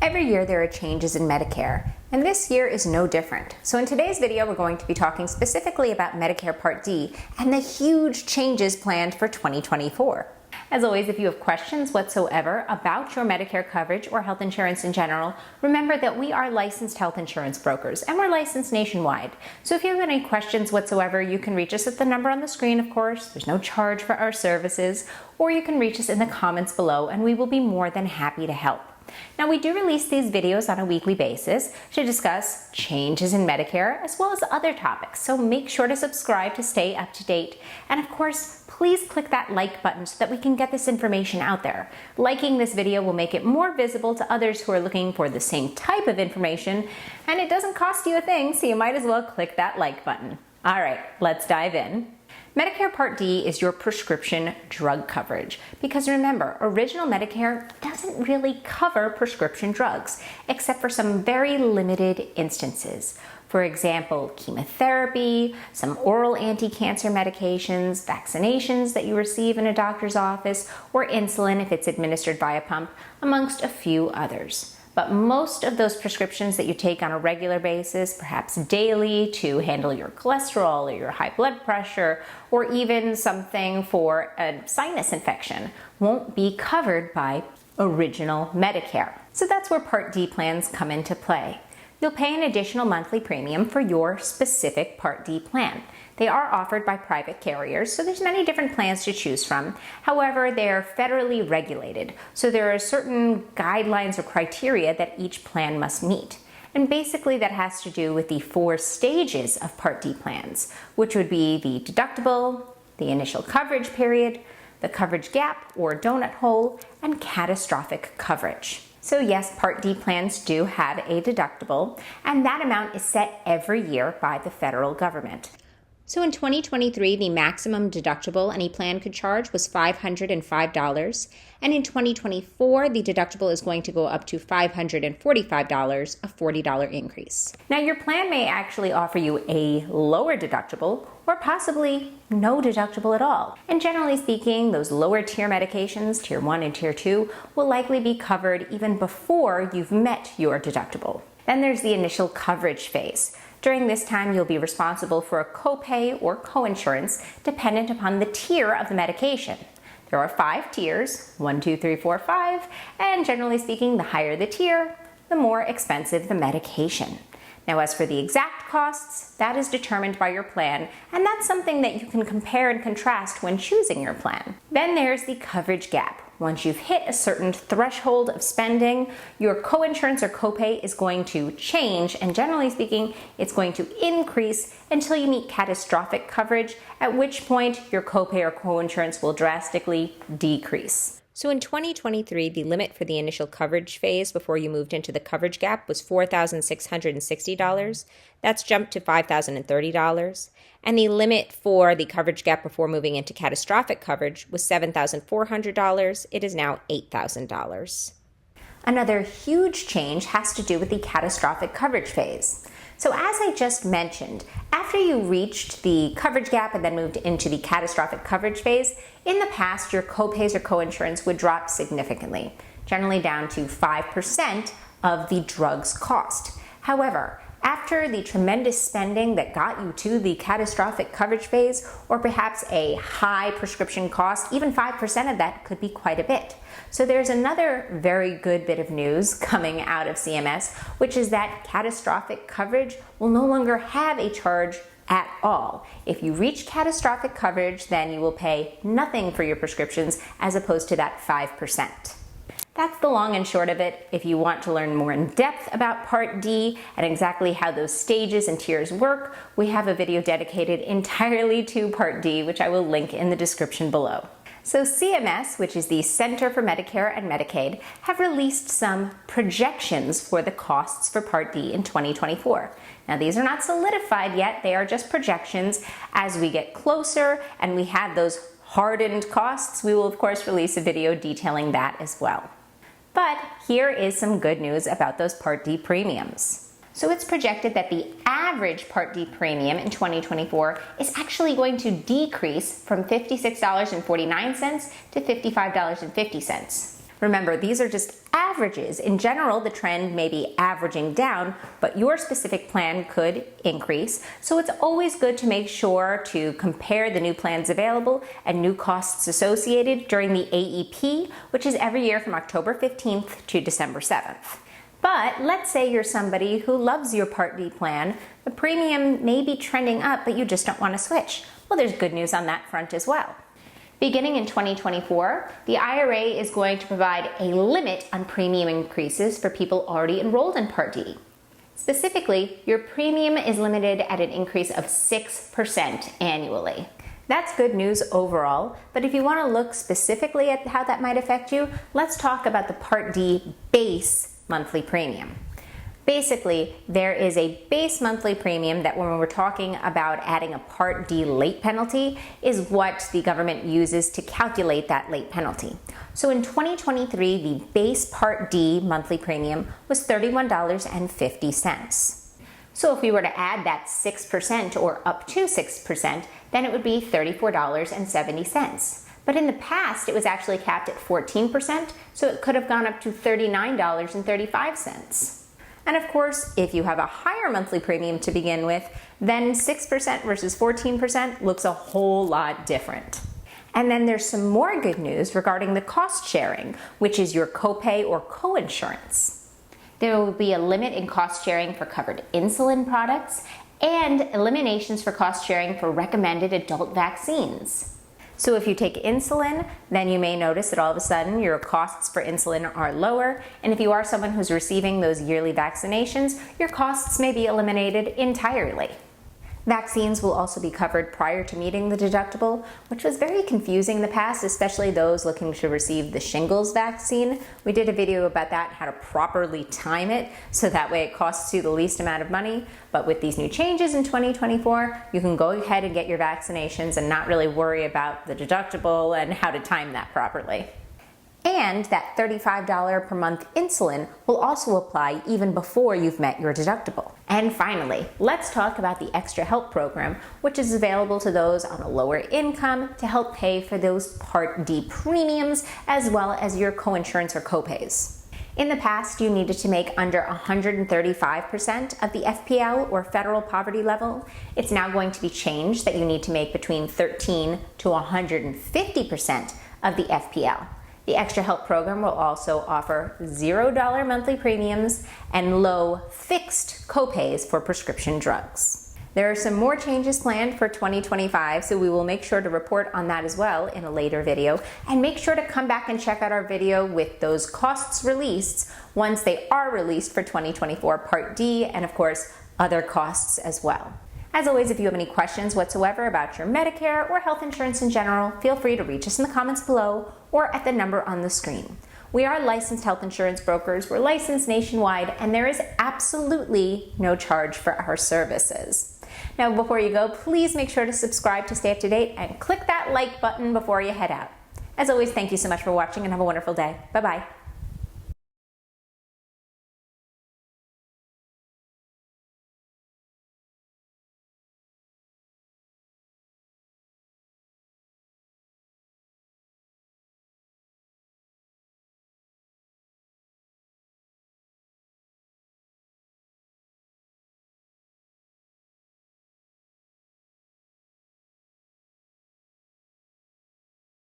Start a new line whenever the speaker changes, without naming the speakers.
Every year there are changes in Medicare, and this year is no different. So in today's video, we're going to be talking specifically about Medicare Part D and the huge changes planned for 2024. As always, if you have questions whatsoever about your Medicare coverage or health insurance in general, remember that we are licensed health insurance brokers and we're licensed nationwide. So if you have any questions whatsoever, you can reach us at the number on the screen, of course. There's no charge for our services, or you can reach us in the comments below and we will be more than happy to help. Now, we do release these videos on a weekly basis to discuss changes in Medicare as well as other topics, so make sure to subscribe to stay up to date. And of course, please click that like button so that we can get this information out there. Liking this video will make it more visible to others who are looking for the same type of information, and it doesn't cost you a thing, so you might as well click that like button. All right, let's dive in. Medicare Part D is your prescription drug coverage because remember, original Medicare doesn't really cover prescription drugs except for some very limited instances. For example, chemotherapy, some oral anti-cancer medications, vaccinations that you receive in a doctor's office, or insulin if it's administered via pump, amongst a few others. But most of those prescriptions that you take on a regular basis, perhaps daily to handle your cholesterol or your high blood pressure, or even something for a sinus infection, won't be covered by original Medicare. So that's where Part D plans come into play. You'll pay an additional monthly premium for your specific Part D plan. They are offered by private carriers, so there's many different plans to choose from. However, they are federally regulated, so there are certain guidelines or criteria that each plan must meet. And basically that has to do with the 4 stages of Part D plans, which would be the deductible, the initial coverage period, the coverage gap or donut hole, and catastrophic coverage. So yes, Part D plans do have a deductible, and that amount is set every year by the federal government. So in 2023, the maximum deductible any plan could charge was $505, and in 2024, the deductible is going to go up to $545, a $40 increase. Now, your plan may actually offer you a lower deductible or possibly no deductible at all. And generally speaking, those lower tier medications, tier 1 and tier 2, will likely be covered even before you've met your deductible. Then there's the initial coverage phase. During this time, you'll be responsible for a copay or coinsurance dependent upon the tier of the medication. There are 5 tiers, 1, 2, 3, 4, 5, and generally speaking, the higher the tier, the more expensive the medication. Now, as for the exact costs, that is determined by your plan, and that's something that you can compare and contrast when choosing your plan. Then there's the coverage gap. Once you've hit a certain threshold of spending, your coinsurance or copay is going to change, and generally speaking, it's going to increase until you meet catastrophic coverage, at which point your copay or coinsurance will drastically decrease. So in 2023, the limit for the initial coverage phase before you moved into the coverage gap was $4,660. That's jumped to $5,030. And the limit for the coverage gap before moving into catastrophic coverage was $7,400. It is now $8,000. Another huge change has to do with the catastrophic coverage phase. So as I just mentioned, after you reached the coverage gap and then moved into the catastrophic coverage phase, in the past your copays or coinsurance would drop significantly, generally down to 5% of the drug's cost. However, after the tremendous spending that got you to the catastrophic coverage phase, or perhaps a high prescription cost, even 5% of that could be quite a bit. So there's another very good bit of news coming out of CMS, which is that catastrophic coverage will no longer have a charge at all. If you reach catastrophic coverage, then you will pay nothing for your prescriptions as opposed to that 5%. That's the long and short of it. If you want to learn more in depth about Part D and exactly how those stages and tiers work, we have a video dedicated entirely to Part D, which I will link in the description below. So CMS, which is the Center for Medicare and Medicaid, have released some projections for the costs for Part D in 2024. Now, these are not solidified yet. They are just projections. As we get closer and we have those hardened costs, we will of course release a video detailing that as well. But here is some good news about those Part D premiums. So it's projected that the average Part D premium in 2024 is actually going to decrease from $56.49 to $55.50. Remember, these are just averages. In general, the trend may be averaging down, but your specific plan could increase. So it's always good to make sure to compare the new plans available and new costs associated during the AEP, which is every year from October 15th to December 7th. But let's say you're somebody who loves your Part D plan. The premium may be trending up, but you just don't want to switch. Well, there's good news on that front as well. Beginning in 2024, the IRA is going to provide a limit on premium increases for people already enrolled in Part D. Specifically, your premium is limited at an increase of 6% annually. That's good news overall, but if you want to look specifically at how that might affect you, let's talk about the Part D base monthly premium. Basically, there is a base monthly premium that when we're talking about adding a Part D late penalty is what the government uses to calculate that late penalty. So in 2023, the base Part D monthly premium was $31.50. So if we were to add that 6% or up to 6%, then it would be $34.70. But in the past, it was actually capped at 14%, so it could have gone up to $39.35. And of course, if you have a higher monthly premium to begin with, then 6% versus 14% looks a whole lot different. And then there's some more good news regarding the cost sharing, which is your copay or coinsurance. There will be a limit in cost sharing for covered insulin products and eliminations for cost sharing for recommended adult vaccines. So if you take insulin, then you may notice that all of a sudden your costs for insulin are lower. And if you are someone who's receiving those yearly vaccinations, your costs may be eliminated entirely. Vaccines will also be covered prior to meeting the deductible, which was very confusing in the past, especially those looking to receive the shingles vaccine. We did a video about that, how to properly time it, so that way it costs you the least amount of money. But with these new changes in 2024, you can go ahead and get your vaccinations and not really worry about the deductible and how to time that properly. And that $35 per month insulin will also apply even before you've met your deductible. And finally, let's talk about the Extra Help program, which is available to those on a lower income to help pay for those Part D premiums as well as your coinsurance or copays. In the past, you needed to make under 135% of the FPL or federal poverty level. It's now going to be changed that you need to make between 13 to 150% of the FPL. The Extra Help program will also offer $0 monthly premiums and low fixed copays for prescription drugs. There are some more changes planned for 2025, so we will make sure to report on that as well in a later video. And make sure to come back and check out our video with those costs released once they are released for 2024 Part D and, of course, other costs as well. As always, if you have any questions whatsoever about your Medicare or health insurance in general, feel free to reach us in the comments below or at the number on the screen. We are licensed health insurance brokers, we're licensed nationwide, and there is absolutely no charge for our services. Now, before you go, please make sure to subscribe to stay up to date and click that like button before you head out. As always, thank you so much for watching and have a wonderful day. Bye-bye.